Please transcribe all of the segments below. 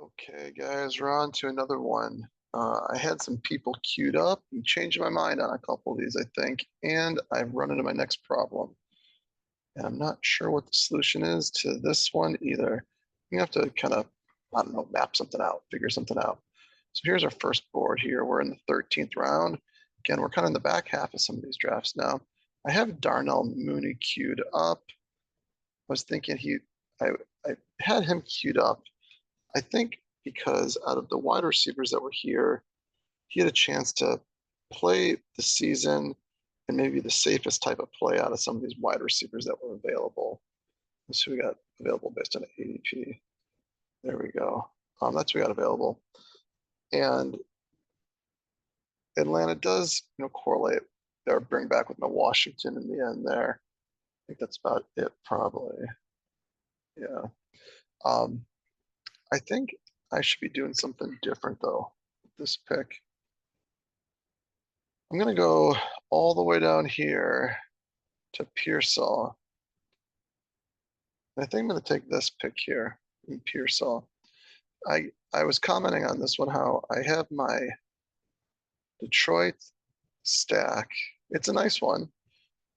Okay, guys, we're on to another one. I had some people queued up and changed my mind on a couple of these, I think, and I've run into my next problem. And I'm not sure what the solution is to this one either. You have to kind of, I don't know, map something out, figure something out. So here's our first board here. We're in the 13th round. Again, we're kind of in the back half of some of these drafts now. I have Darnell Mooney queued up. I was thinking I had him queued up, I think, because out of the wide receivers that were here, he had a chance to play the season and maybe the safest type of play out of some of these wide receivers that were available. Let's see, we got available based on ADP. There we go. That's what we got available. And Atlanta does, correlate or bring back with my Washington in the end there. I think that's about it, probably. Yeah. I think I should be doing something different though with this pick. I'm gonna go all the way down here to Pearsall. I think I'm gonna take this pick here in Pearsall. I was commenting on this one how I have my Detroit stack. It's a nice one.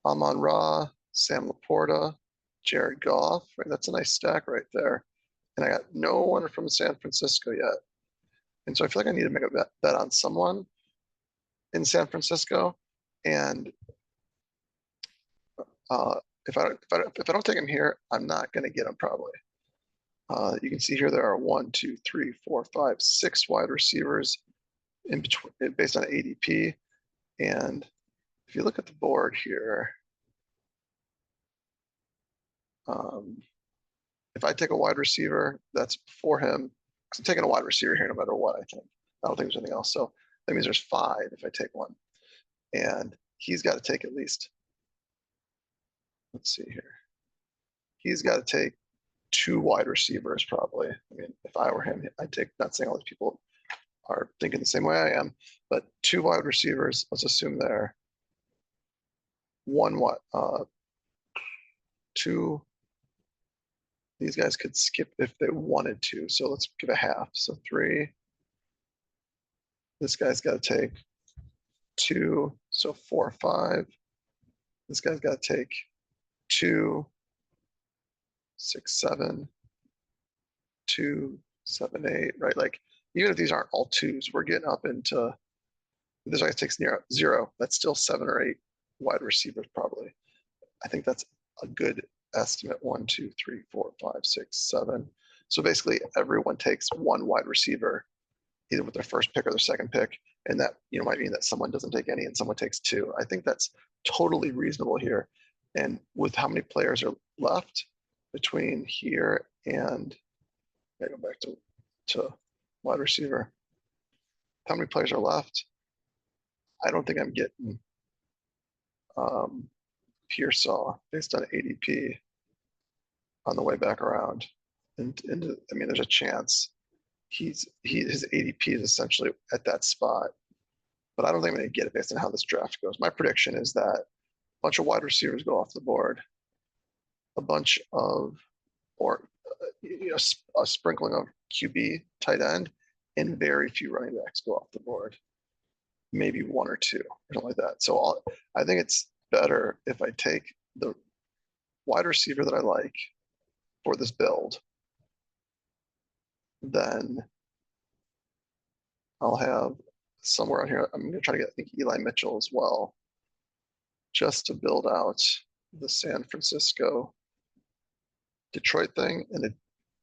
Amon-Ra, Sam Laporta, Jared Goff. Right, that's a nice stack right there. And I got no one from San Francisco yet. And so I feel like I need to make a bet on someone in San Francisco. And if I don't take him here, I'm not going to get him probably. You can see here there are 1, 2, 3, 4, 5, 6 wide receivers in between based on ADP. And if you look at the board here, if I take a wide receiver that's before him, because I'm taking a wide receiver here no matter what, I think. I don't think there's anything else. So that means there's 5 if I take one. And he's got to take at least, let's see here. He's got to take 2 wide receivers probably. I mean, if I were him, I'd take, not saying all these people are thinking the same way I am, but 2 wide receivers, let's assume they're 2. These guys could skip if they wanted to. So let's give a half. So 3. This guy's got to take 2. So 4, 5. This guy's got to take 2, 6, 7, 2, 7, 8, right? Like, even if these aren't all 2s, we're getting up into, this guy takes near 0. That's still 7 or 8 wide receivers probably. I think that's a good estimate. 1, 2, 3, 4, 5, 6, 7. So basically everyone takes 1 wide receiver, either with their first pick or their second pick. And that, might mean that someone doesn't take any and someone takes 2. I think that's totally reasonable here. And with how many players are left between here and, I go back to wide receiver. How many players are left? I don't think I'm getting Pearsall based on ADP on the way back around. And I mean, there's a chance his ADP is essentially at that spot, but I don't think I'm going to get it based on how this draft goes. My prediction is that a bunch of wide receivers go off the board, a bunch of, or a sprinkling of QB, tight end, and very few running backs go off the board. Maybe 1 or 2 or something like that. So I think it's better if I take the wide receiver that I like for this build, then I'll have somewhere on here. I'm going to try to get, I think, Eli Mitchell as well, just to build out the San Francisco Detroit thing in a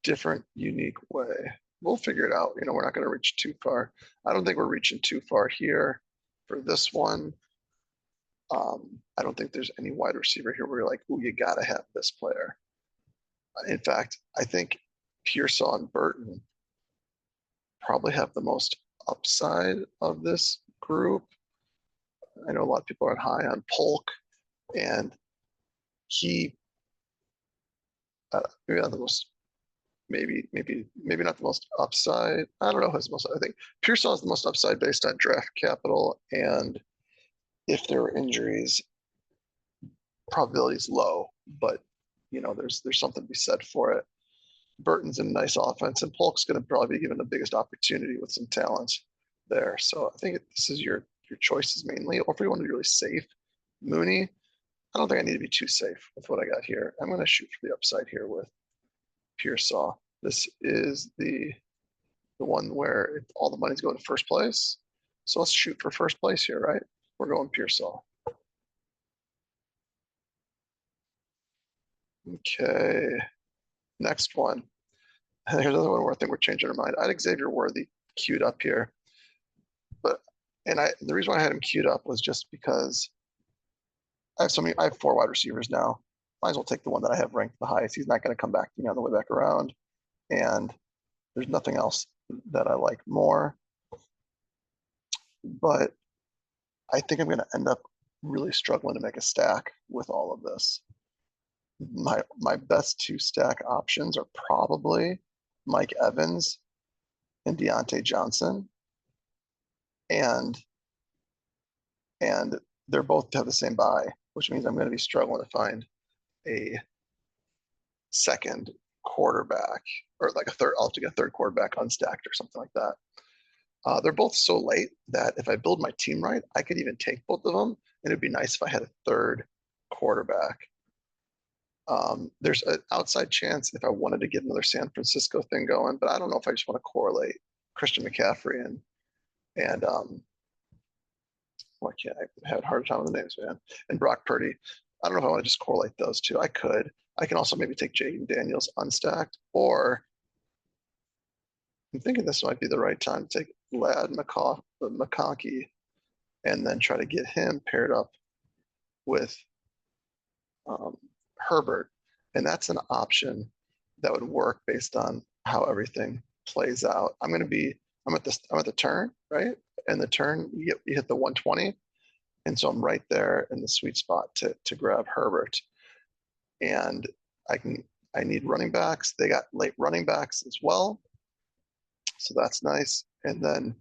different, unique way. We'll figure it out. We're not going to reach too far. I don't think we're reaching too far here for this one. I don't think there's any wide receiver here where you're like, oh, you got to have this player. In fact, I think Pearsall and Burton probably have the most upside of this group. I know a lot of people are high on Polk, and he maybe not the most, maybe not the most upside. I don't know who's the most. I think Pearsall is the most upside based on draft capital, and if there were injuries, probability is low, but there's something to be said for it. Burton's in a nice offense, and Polk's going to probably be given the biggest opportunity with some talent there. So I think this is your choices mainly. Or if you want to be really safe, Mooney. I don't think I need to be too safe with what I got here. I'm going to shoot for the upside here with Pearsall. This is the one where all the money's going to first place. So let's shoot for first place here, right? We're going Pearsall. Okay, next one. Here's another one where I think we're changing our mind. I had Xavier Worthy queued up here, but the reason why I had him queued up was just because I have 4 wide receivers now. Might as well take the one that I have ranked the highest. He's not going to come back to me on the way back around, and there's nothing else that I like more. But I think I'm going to end up really struggling to make a stack with all of this. My best 2 stack options are probably Mike Evans and Deontay Johnson, and they're both have the same buy, which means I'm going to be struggling to find a second quarterback or like a third. I'll have to get a third quarterback unstacked or something like that. They're both so late that if I build my team right, I could even take both of them, and it'd be nice if I had a third quarterback. There's an outside chance if I wanted to get another San Francisco thing going, but I don't know if I just want to correlate Christian McCaffrey and why can't I have a hard time with the names, man? And Brock Purdy. I don't know if I want to just correlate those two. I could. I can also maybe take Jaden Daniels unstacked, or I'm thinking this might be the right time to take Lad McConkey and then try to get him paired up with Herbert. And that's an option that would work based on how everything plays out. I'm at the turn, right? And the turn, you hit the 120. And so I'm right there in the sweet spot to grab Herbert. And I need running backs. They got late running backs as well. So that's nice. And then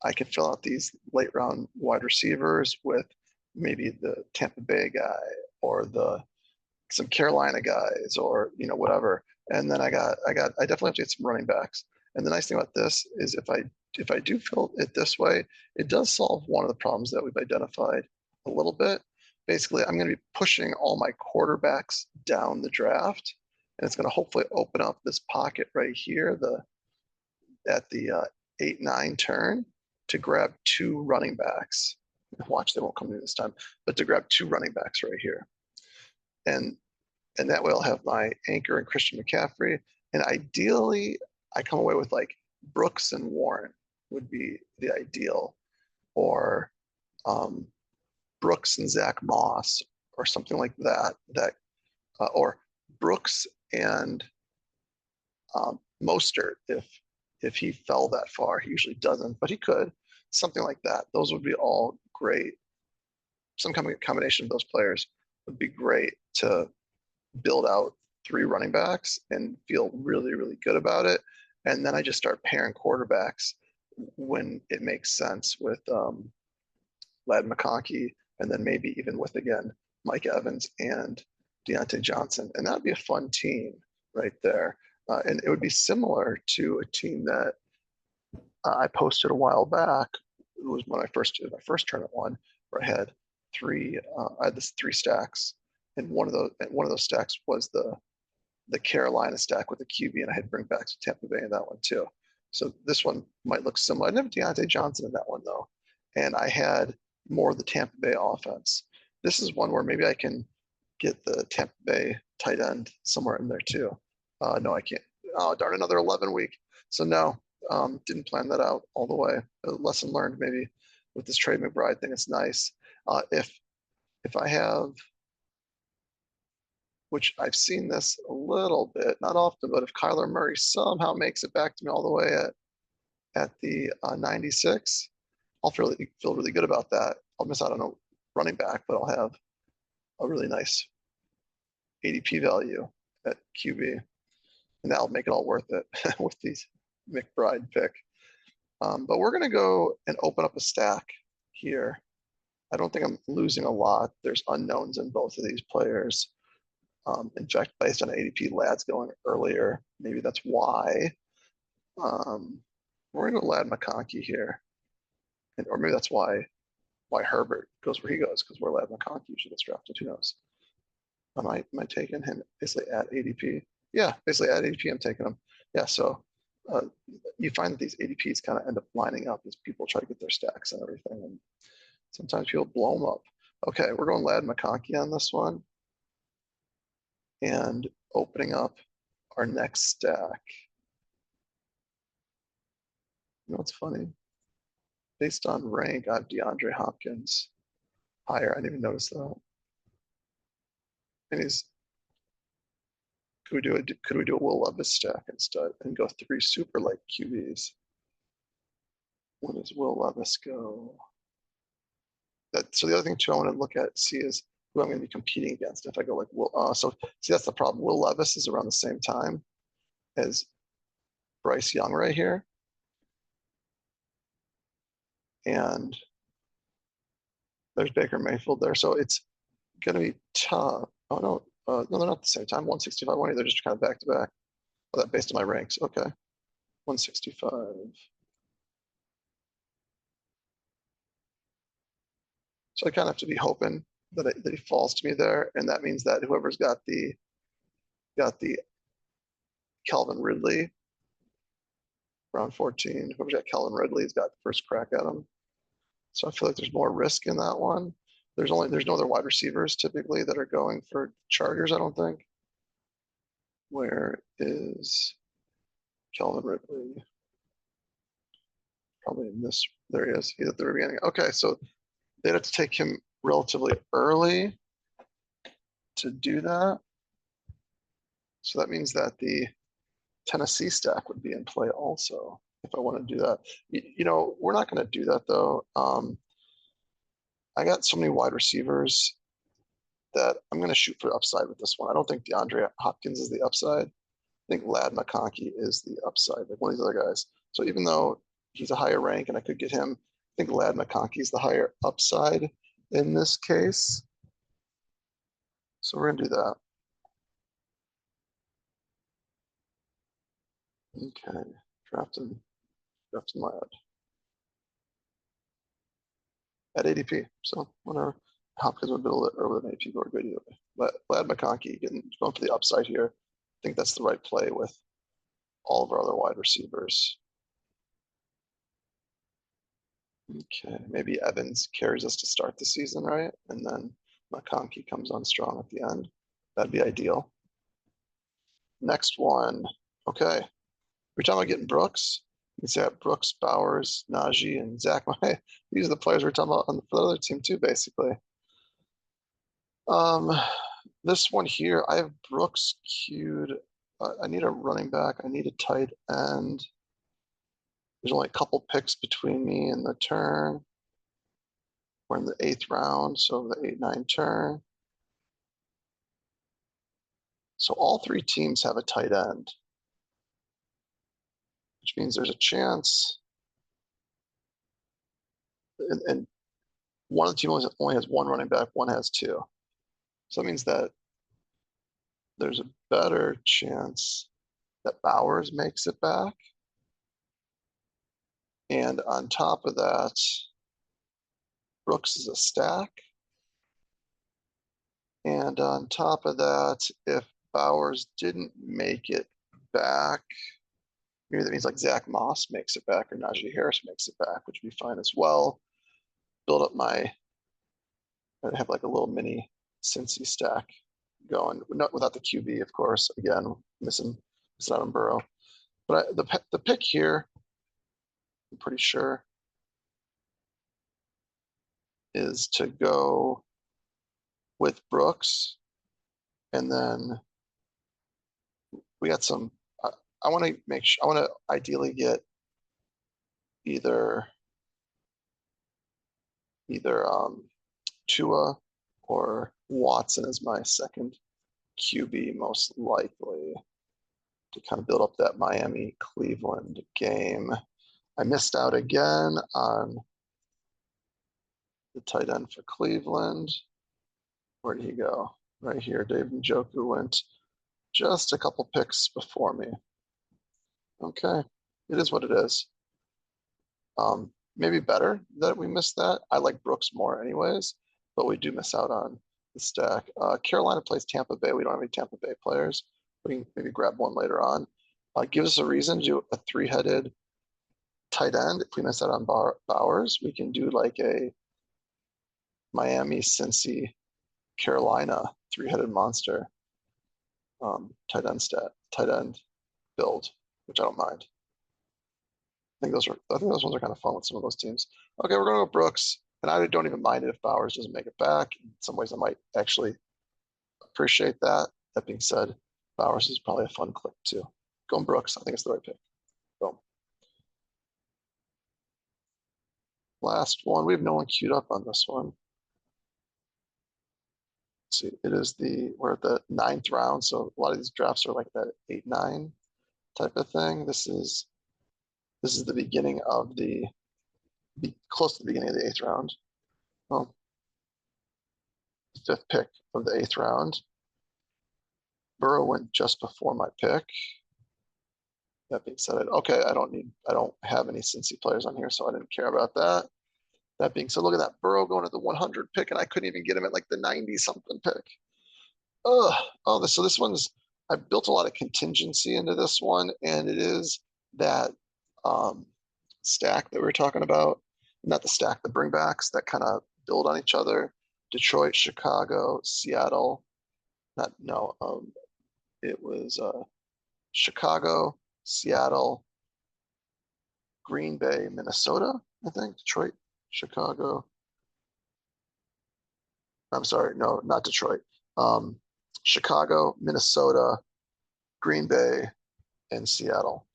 I can fill out these late round wide receivers with maybe the Tampa Bay guy or some Carolina guys or whatever. And then I definitely have to get some running backs. And the nice thing about this is if I do fill it this way, it does solve one of the problems that we've identified a little bit. Basically, I'm going to be pushing all my quarterbacks down the draft, and it's going to hopefully open up this pocket right here, at the 8-9 turn, to grab 2 running backs. Watch, they won't come in this time, but to grab 2 running backs right here. And that way I'll have my anchor and Christian McCaffrey. And ideally, I come away with like Brooks and Warren would be the ideal, or Brooks and Zach Moss or something like that. Or Brooks and Mostert if he fell that far. He usually doesn't, but he could. Something like that. Those would be all great. Some kind of combination of those players would be great to build out 3 running backs and feel really, really good about it. And then I just start pairing quarterbacks when it makes sense with Lad McConkey, and then maybe even with, again, Mike Evans and Deontay Johnson. And that'd be a fun team right there. And it would be similar to a team that I posted a while back. It was when I first did my first tournament one, where I had 3 stacks. And one of those stacks was the Carolina stack with the QB, and I had bring back to Tampa Bay in that one too. So this one might look similar. I didn't have Deontay Johnson in that one though, and I had more of the Tampa Bay offense. This is one where maybe I can get the Tampa Bay tight end somewhere in there too. No, I can't. Oh darn, another 11 week. So no, didn't plan that out all the way. A lesson learned maybe with this Trey McBride thing. It's nice. If I have, which I've seen this a little bit, not often, but if Kyler Murray somehow makes it back to me all the way at the 96, I'll feel really good about that. I'll miss out on a running back, but I'll have a really nice ADP value at QB, and that'll make it all worth it with these McBride pick. But we're going to go and open up a stack here. I don't think I'm losing a lot. There's unknowns in both of these players. inject based on ADP. Lad's going earlier. Maybe that's why. We're gonna go Lad McConkey here, or maybe that's why Herbert goes where he goes, because where Lad McConkey usually gets drafted. Who knows? Am I taking him basically at ADP? Yeah, basically at ADP, I'm taking him. Yeah, so you find that these ADPs kind of end up lining up as people try to get their stacks and everything, and sometimes people blow them up. Okay, we're going Lad McConkey on this one, and opening up our next stack. You know what's funny? Based on rank, I have DeAndre Hopkins higher. I didn't even notice that. And could we do a Will Levis stack instead and go 3 super like QBs? When does Will Levis go? So the other thing too I want to look at, see, is who I'm going to be competing against. If I go like Will, so see, that's the problem. Will Levis is around the same time as Bryce Young right here, and there's Baker Mayfield there. So it's going to be tough. Oh no, no, they're not at the same time. 165, 180. They're just kind of back to back. Oh, that based on my ranks. Okay, 165. So I kind of have to be hoping that he falls to me there, and that means that whoever's got the Calvin Ridley round 14, whoever's got Calvin Ridley's got the first crack at him. So I feel like there's more risk in that one. There's no other wide receivers typically that are going for Chargers, I don't think. Where is Calvin Ridley? Probably in this. There he is. He's at the very beginning. Okay, so they'd have to take him relatively early to do that. So that means that the Tennessee stack would be in play also if I want to do that. We're not going to do that though. I got so many wide receivers that I'm going to shoot for upside with this one. I don't think DeAndre Hopkins is the upside. I think Lad McConkey is the upside, like one of these other guys. So even though he's a higher rank and I could get him, I think Lad McConkey is the higher upside in this case. So we're going to do that. Okay, drafting Lad at ADP. So whenever Hopkins would build it earlier than ADP, or good either way. Lad McConkey going for the upside here. I think that's the right play with all of our other wide receivers. Okay, maybe Evans carries us to start the season, right? And then McConkey comes on strong at the end. That'd be ideal. Next one. Okay. Every time I get in Brooks, you can say Brooks, Bowers, Najee, and Zach. These are the players we're talking about for the other team too, basically. This one here, I have Brooks queued. I need a running back. I need a tight end. There's only a couple picks between me and the turn. We're in the 8th round, so the 8-9 turn. So all 3 teams have a tight end, which means there's a chance. And one of the teams only has 1 running back, one has 2. So that means that there's a better chance that Bowers makes it back. And on top of that, Brooks is a stack. And on top of that, if Bowers didn't make it back, maybe that means like Zach Moss makes it back or Najee Harris makes it back, which would be fine as well. Build up I have like a little mini Cincy stack going, not without the QB, of course. Again, missing out on Burrow. But the pick here, I'm pretty sure, is to go with Brooks, and then we got some. I want to make sure. I want to ideally get either Tua or Watson as my second QB, most likely, to kind of build up that Miami-Cleveland game. I missed out again on the tight end for Cleveland. Where did he go? right here. Dave Njoku went just a couple picks before me. Okay, it is what it is. Maybe better that we missed that. I like Brooks more anyways, but we do miss out on the stack. Carolina plays Tampa Bay. We don't have any Tampa Bay players. We can maybe grab one later on. Give us a reason to do a three-headed tight end. If we miss out on Bowers, we can do like a Miami, Cincy, Carolina three-headed monster tight end build, which I don't mind. I think those ones are kind of fun with some of those teams. Okay, we're going to go Brooks, and I don't even mind it if Bowers doesn't make it back. In some ways, I might actually appreciate that. That being said, Bowers is probably a fun click too. Going Brooks, I think it's the right pick. Boom. Last one. We have no one queued up on this one. Let's see, we're at the 9th round, so a lot of these drafts are like that 8-9 type of thing. This is the beginning of close to the beginning of the 8th round. Well, 5th pick of the 8th round. Burrow went just before my pick. That being said, okay, I don't have any Cincy players on here, so I didn't care about that. That being said, look at that. Burrow going to the 100 pick, and I couldn't even get him at like the 90-something pick. So this one's, I built a lot of contingency into this one, and it is that stack that we were talking about. Not the stack, the bringbacks that kind of build on each other. Detroit, Chicago, Seattle. It was Chicago, Seattle, Green Bay, Minnesota, I think. Detroit, Chicago. I'm sorry, no, not Detroit. Chicago, Minnesota, Green Bay, and Seattle.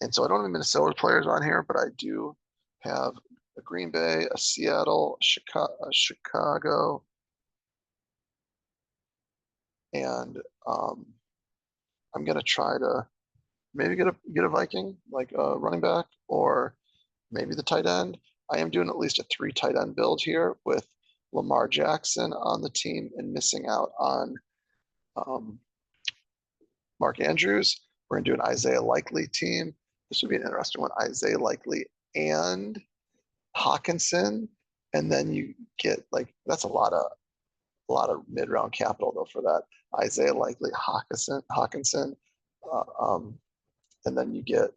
And so I don't have Minnesota players on here, but I do have a Green Bay, a Seattle, a Chicago, and I'm gonna try to maybe get a Viking, like a running back, or maybe the tight end. I am doing at least a 3 tight end build here with Lamar Jackson on the team and missing out on Mark Andrews. We're going to do an Isaiah Likely team. This would be an interesting one. Isaiah Likely and Hawkinson. And then you get like, that's a lot of mid-round capital though for that. Isaiah Likely, Hawkinson, and then you get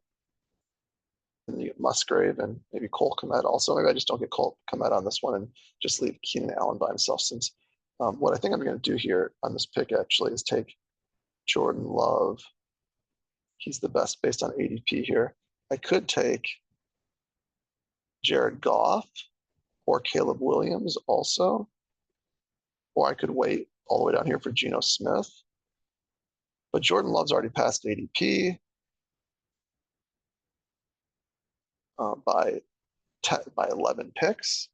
Musgrave and maybe Cole Kmet also. Maybe I just don't get Cole Kmet on this one and just leave Keenan Allen by himself, since what I think I'm going to do here on this pick actually is take Jordan Love. He's the best based on ADP here. I could take Jared Goff or Caleb Williams also, or I could wait all the way down here for Geno Smith. But Jordan Love's already passed ADP by 11 picks,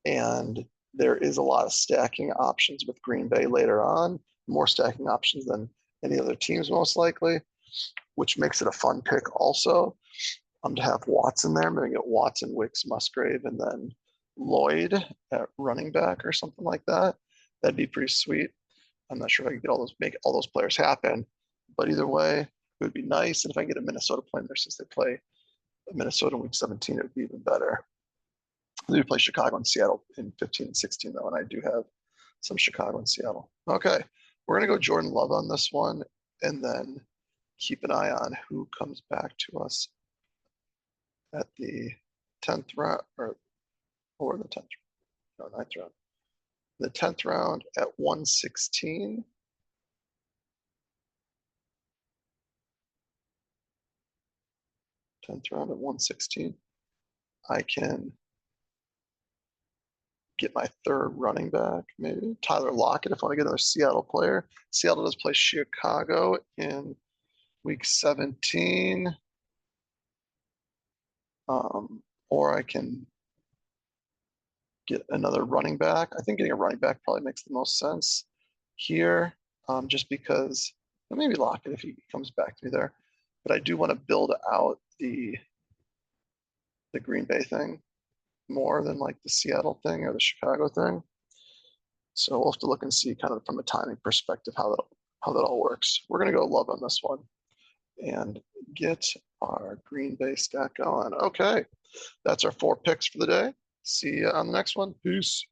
and there is a lot of stacking options with Green Bay later on, more stacking options than any other teams most likely, which makes it a fun pick also. To have Watson there, maybe get Watson, Wicks, Musgrave, and then Lloyd at running back or something like that. That'd be pretty sweet. I'm not sure if I can make all those players happen, but either way, it would be nice. And if I can get a Minnesota play there, since they play Minnesota in week 17, it would be even better. They play Chicago and Seattle in 15 and 16 though, and I do have some Chicago and Seattle. Okay, we're gonna go Jordan Love on this one, and then keep an eye on who comes back to us at the 10th round, or the 10th, no, 9th round. The 10th round at 116. Round at 116. I can get my 3rd running back, maybe Tyler Lockett if I want to get another Seattle player. Seattle does play Chicago in week 17. Or I can get another running back. I think getting a running back probably makes the most sense here, just because maybe Lockett if he comes back to me there. But I do want to build out the Green Bay thing more than like the Seattle thing or the Chicago thing. So we'll have to look and see kind of from a timing perspective how that all works. We're gonna go love on this one and get our Green Bay stack going. Okay, that's our 4 picks for the day. See you on the next one. Peace.